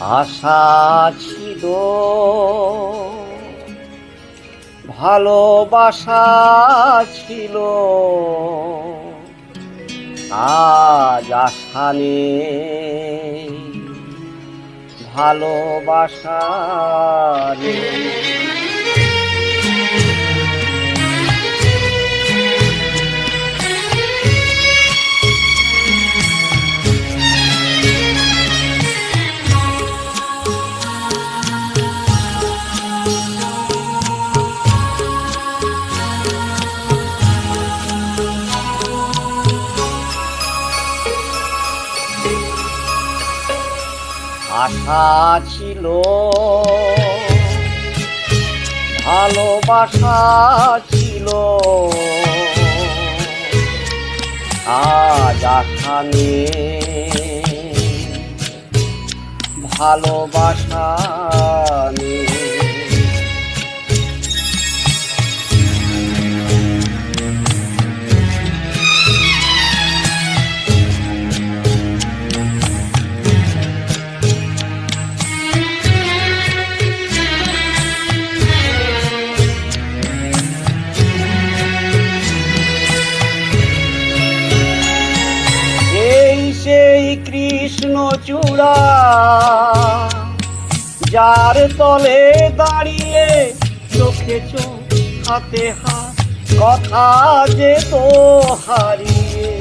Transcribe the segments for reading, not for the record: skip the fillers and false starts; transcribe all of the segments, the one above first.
আশা ছিল, ভালোবাসা ছিল, আজ আশা নেই, ভালোবাসা নেই। আশা ছিল, ভালোবাসা ছিল, আজ আশা নেই, ভালোবাসা নেই। সেই কৃষ্ণচূড়া যার তলে দাঁড়িয়ে চোখে চোখ হাতে হাত কথা যে তো হারিয়ে,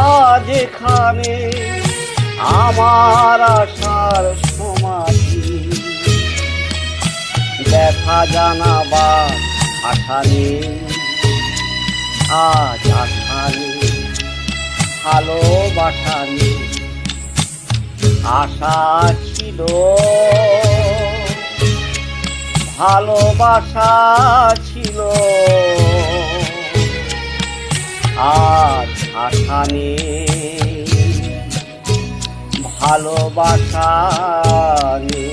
আজ এখানে আমার আশার সমাধি, দেখা জানাবার আশা নেই, আজ আশা নেই, ভালোবাসা নেই। আশা ছিল, ভালোবাসা ছিল, আজ আশা নেই, ভালোবাসা নেই।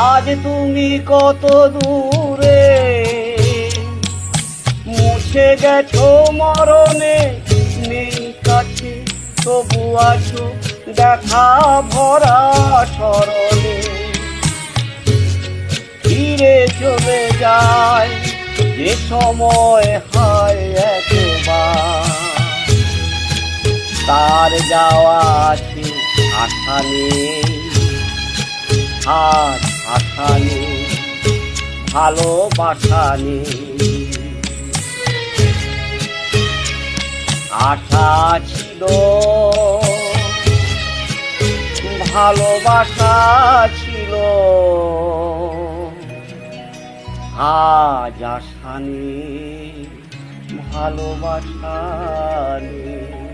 আজ তুমি কত দূরে, মুছে গেছো মরণে, নেই কাছে তবু আছো দেখা ভরা স্মরণে। ফিরে চলে যায় যে সময় হয় একবার, তার যাওয়া আছে আশা নেই, আজ আশা নেই, ভালোবাসা নেই। আশা ছিল, ভালোবাসা ছিল, আজ আশা নেই, ভালোবাসা নেই।